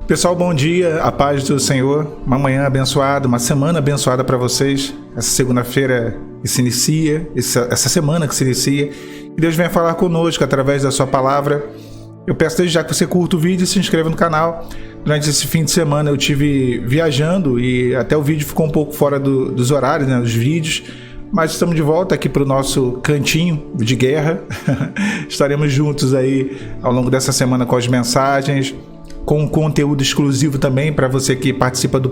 Pessoal, bom dia, a paz do Senhor, uma manhã abençoada, uma semana abençoada para vocês, essa segunda-feira que se inicia, essa semana que se inicia, que Deus venha falar conosco através da sua palavra. Eu peço desde já que você curta o vídeo e se inscreva no canal. Durante esse fim de semana eu estive viajando e até o vídeo ficou um pouco fora dos horários, né, dos vídeos, mas estamos de volta aqui para o nosso cantinho de guerra. Estaremos juntos aí ao longo dessa semana com as mensagens, com conteúdo exclusivo também para você que participa dos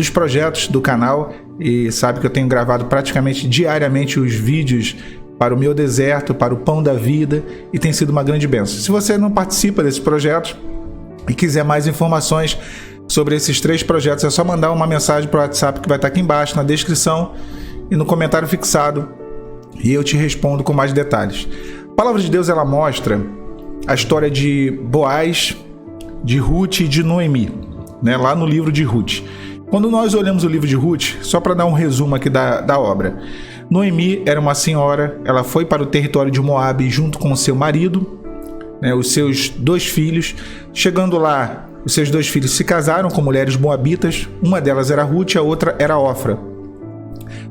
projetos do canal e sabe que eu tenho gravado praticamente diariamente os vídeos para o meu deserto, para o Pão da Vida, e tem sido uma grande bênção. Se você não participa desses projetos e quiser mais informações sobre esses 3 projetos, é só mandar uma mensagem para o WhatsApp que vai estar aqui embaixo na descrição e no comentário fixado, e eu te respondo com mais detalhes. A palavra de Deus, ela mostra a história de Boaz, de Ruth e de Noemi, né, lá no livro de Ruth. Quando nós olhamos o livro de Ruth, só para dar um resumo aqui da obra, Noemi era uma senhora, ela foi para o território de Moabe junto com o seu marido, né, os seus 2 filhos. Chegando lá, os seus 2 filhos se casaram com mulheres moabitas, uma delas era Ruth, a outra era Ofra.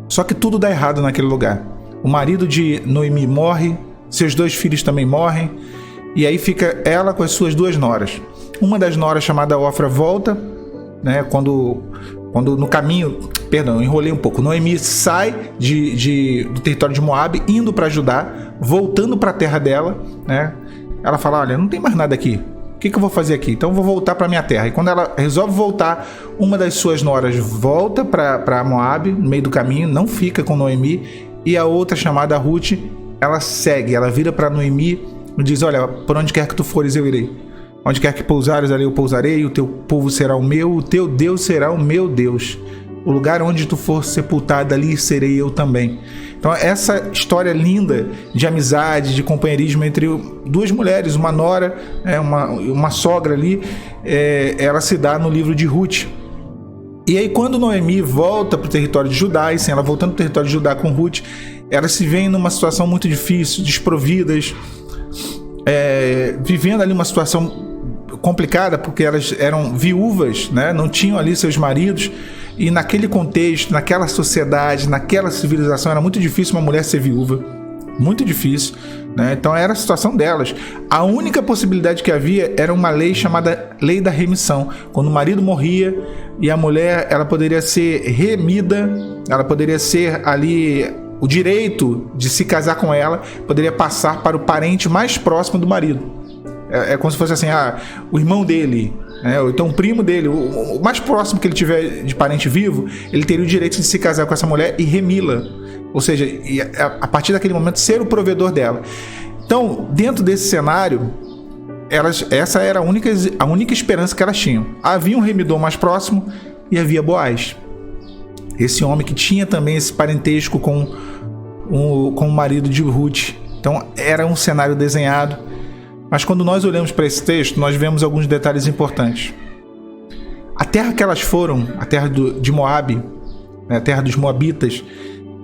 Só que tudo dá errado naquele lugar. O marido de Noemi morre, seus 2 filhos também morrem, e aí fica ela com as suas 2 noras. Uma das noras, chamada Ofra, volta, né, quando no caminho, perdão, eu enrolei um pouco. Noemi sai do território de Moabe, indo para Judá, voltando para a terra dela, né? Ela fala: olha, não tem mais nada aqui, o que eu vou fazer aqui? Então eu vou voltar para minha terra. E quando ela resolve voltar, uma das suas noras volta para Moabe, no meio do caminho, não fica com Noemi, e a outra, chamada Ruth, ela segue, ela vira para Noemi e diz: olha, por onde quer que tu fores eu irei, onde quer que pousares ali eu pousarei, o teu povo será o meu, o teu Deus será o meu Deus, o lugar onde tu for sepultada, ali serei eu também. Então essa história linda de amizade, de companheirismo entre 2 mulheres, uma nora, uma sogra ali, ela se dá no livro de Ruth. E aí quando Noemi volta para o território de Judá, e sim, ela voltando para o território de Judá com Ruth, elas se veem numa situação muito difícil, desprovidas, vivendo ali uma situação complicada, porque elas eram viúvas, né? Não tinham ali seus maridos, e naquele contexto, naquela sociedade, naquela civilização, era muito difícil uma mulher ser viúva, muito difícil, né? Então era a situação delas. A única possibilidade que havia era uma lei chamada Lei da Remissão. Quando o marido morria e a mulher, ela poderia ser remida, ela poderia ser ali, o direito de se casar com ela poderia passar para o parente mais próximo do marido. É como se fosse assim, o irmão dele, né, ou então o primo dele, o mais próximo que ele tiver de parente vivo, ele teria o direito de se casar com essa mulher e remi-la. Ou seja, a partir daquele momento ser o provedor dela. Então, dentro desse cenário, essa era a única esperança que elas tinham. Havia um remidor mais próximo e havia Boaz, esse homem que tinha também esse parentesco com o marido de Ruth. Então era um cenário desenhado, mas quando nós olhamos para esse texto, nós vemos alguns detalhes importantes. A terra que elas foram, a terra de Moabe, a terra dos Moabitas,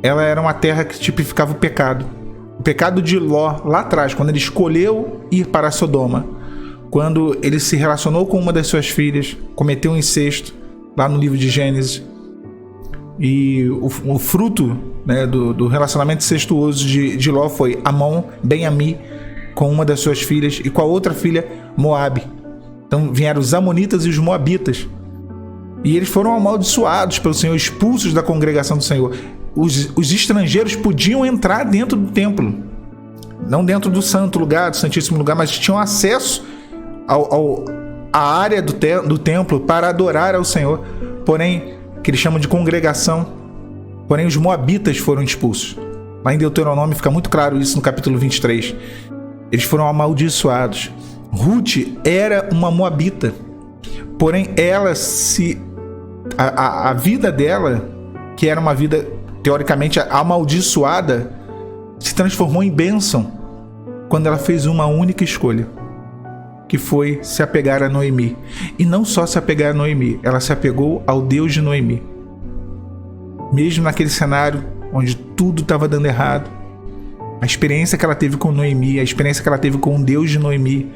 ela era uma terra que tipificava o pecado de Ló lá atrás, quando ele escolheu ir para Sodoma, quando ele se relacionou com uma das suas filhas, cometeu um incesto lá no livro de Gênesis. E o fruto, né, do relacionamento incestuoso de Ló foi Amon, Ben-Ami, com uma das suas filhas, e com a outra filha, Moabe. Então vieram os Amonitas e os Moabitas, e eles foram amaldiçoados pelo Senhor, expulsos da congregação do Senhor. Os estrangeiros podiam entrar dentro do templo, não dentro do santo lugar, do santíssimo lugar, mas tinham acesso à área do templo para adorar ao Senhor, porém, que eles chamam de congregação, porém os Moabitas foram expulsos. Lá em Deuteronômio fica muito claro isso no capítulo 23. Eles foram amaldiçoados. Ruth era uma Moabita, porém a vida dela, que era uma vida teoricamente amaldiçoada, se transformou em bênção quando ela fez uma única escolha, que foi se apegar a Noemi. E não só se apegar a Noemi, ela se apegou ao Deus de Noemi. Mesmo naquele cenário onde tudo estava dando errado, a experiência que ela teve com Noemi, a experiência que ela teve com o Deus de Noemi,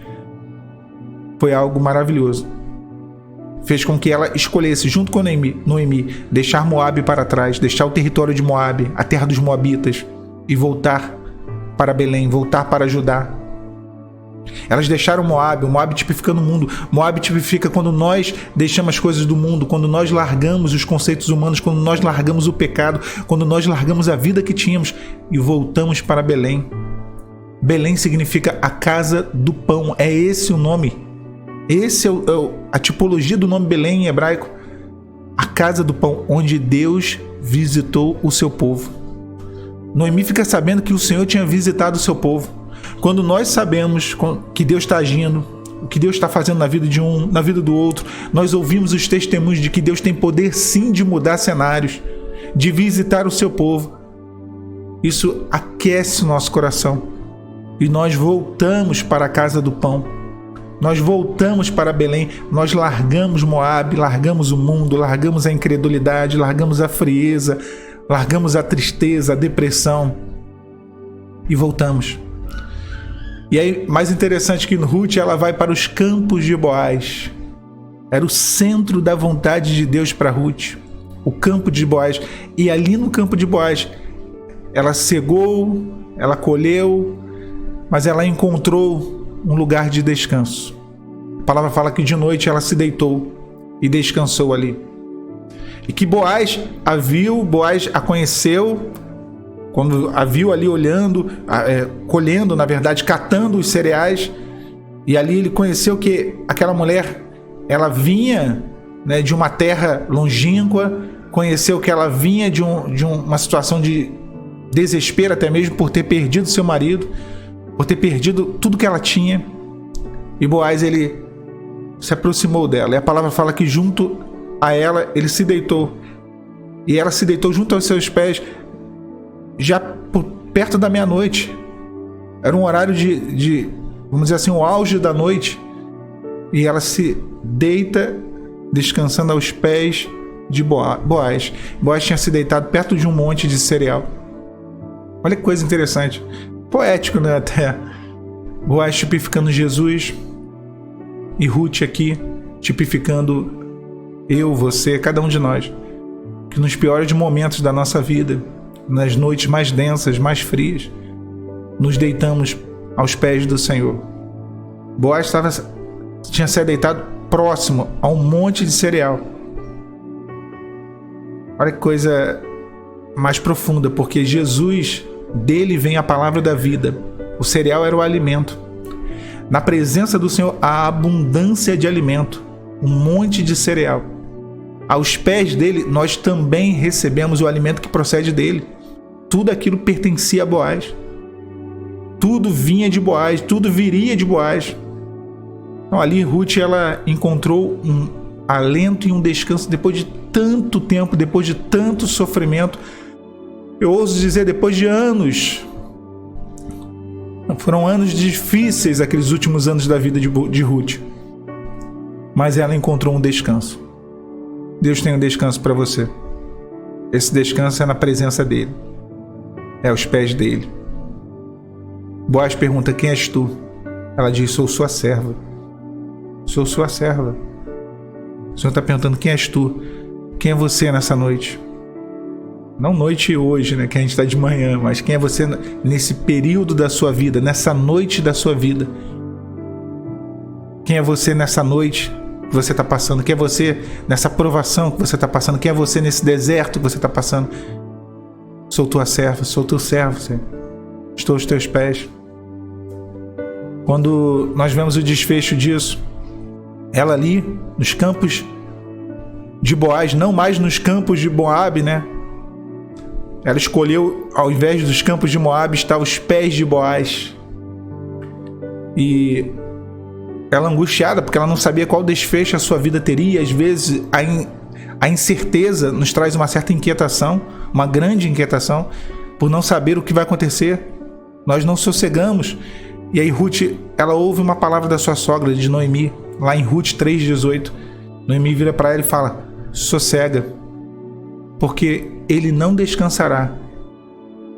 foi algo maravilhoso. fez com que ela escolhesse, junto com Noemi, deixar Moabe para trás, deixar o território de Moabe, a terra dos Moabitas, e voltar para Belém, voltar para Judá. Elas deixaram Moabe, o Moabe tipificando o mundo. Moabe tipifica quando nós deixamos as coisas do mundo, quando nós largamos os conceitos humanos, quando nós largamos o pecado, quando nós largamos a vida que tínhamos e voltamos para Belém. Belém significa a casa do pão, é esse o nome. Esse é a tipologia do nome Belém em hebraico. A casa do pão, onde Deus visitou o seu povo. Noemi fica sabendo que o Senhor tinha visitado o seu povo. Quando nós sabemos que Deus está agindo, o que Deus está fazendo na vida de um, na vida do outro, nós ouvimos os testemunhos de que Deus tem poder sim de mudar cenários, de visitar o seu povo. Isso aquece o nosso coração. E nós voltamos para a casa do pão. Nós voltamos para Belém, nós largamos Moabe, largamos o mundo, largamos a incredulidade, largamos a frieza, largamos a tristeza, a depressão e voltamos. E aí, mais interessante que Ruth, ela vai para os campos de Boaz. Era o centro da vontade de Deus para Ruth, o campo de Boaz. E ali no campo de Boaz, ela cegou, ela colheu, mas ela encontrou um lugar de descanso. A palavra fala que de noite ela se deitou e descansou ali. E que Boaz a viu, Boaz a conheceu, quando a viu ali olhando, colhendo, na verdade, catando os cereais. E ali ele conheceu que aquela mulher, ela vinha, né, de uma terra longínqua, conheceu que ela vinha de uma situação de desespero, até mesmo por ter perdido seu marido, por ter perdido tudo que ela tinha. E Boaz, ele se aproximou dela. E a palavra fala que junto a ela, ele se deitou. E ela se deitou junto aos seus pés, já perto da meia-noite. Era um horário de, vamos dizer assim, o auge da noite. E ela se deita, descansando aos pés de Boaz. Boaz tinha se deitado perto de um monte de cereal. Olha que coisa interessante. Poético, né? Até. Boaz tipificando Jesus e Ruth aqui tipificando eu, você, cada um de nós, que nos piores momentos da nossa vida, nas noites mais densas, mais frias, nos deitamos aos pés do Senhor. Boaz tinha se deitado próximo a um monte de cereal. Olha que coisa mais profunda, porque Jesus, dele vem a palavra da vida. O cereal era o alimento. Na presença do Senhor, há abundância de alimento, um monte de cereal. Aos pés dele, nós também recebemos o alimento que procede dele. Tudo aquilo pertencia a Boaz. Tudo vinha de Boaz, tudo viria de Boaz. Então ali Ruth, ela encontrou um alento e um descanso depois de tanto tempo, depois de tanto sofrimento. Eu ouso dizer, depois de anos. Foram anos difíceis aqueles últimos anos da vida de Ruth. Mas ela encontrou um descanso. Deus tem um descanso para você. Esse descanso é na presença dele. É aos pés dele. Boaz pergunta: quem és tu? Ela diz: sou sua serva. Sou sua serva. O Senhor está perguntando: quem és tu? Quem é você nessa noite? Não noite hoje, né, que a gente está de manhã, mas quem é você nesse período da sua vida, nessa noite da sua vida? Quem é você nessa noite que você está passando? Quem é você nessa provação que você está passando? Quem é você nesse deserto que você está passando? Sou tua serva, sou teu servo, Senhor. Estou aos teus pés. Quando nós vemos o desfecho disso, ela ali nos campos de Boaz, não mais nos campos de Moabe, né? Ela escolheu, ao invés dos campos de Moabe, estar aos pés de Boaz. E ela angustiada, porque ela não sabia qual desfecho a sua vida teria. Às vezes a incerteza nos traz uma certa inquietação, uma grande inquietação, por não saber o que vai acontecer. Nós não sossegamos. E aí Ruth, ela ouve uma palavra da sua sogra, de Noemi, lá em Ruth 3,18. Noemi vira para ela e fala: sossega, porque ele não descansará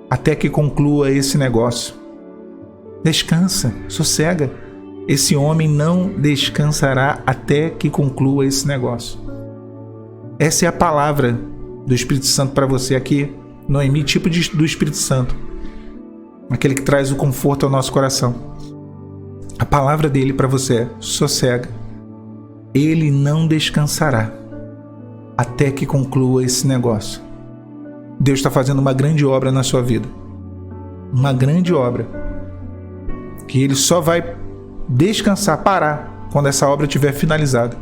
até que conclua esse negócio. Descansa, sossega. esse homem não descansará até que conclua esse negócio. Essa é a palavra do Espírito Santo para você aqui, Noemi, tipo do Espírito Santo, aquele que traz o conforto ao nosso coração. A palavra dele para você é: sossega, ele não descansará até que conclua esse negócio. Deus está fazendo uma grande obra na sua vida, uma grande obra, que ele só vai descansar, parar, quando essa obra estiver finalizada.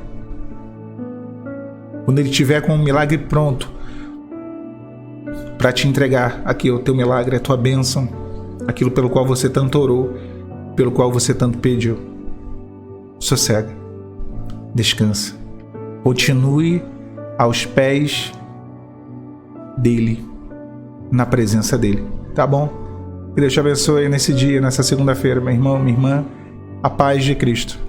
Quando ele estiver com um milagre pronto para te entregar aqui o teu milagre, a tua bênção, aquilo pelo qual você tanto orou, pelo qual você tanto pediu. Sossega, descansa, continue aos pés dele, na presença dele, tá bom? Que Deus te abençoe nesse dia, nessa segunda-feira, meu irmão, minha irmã. A paz de Cristo.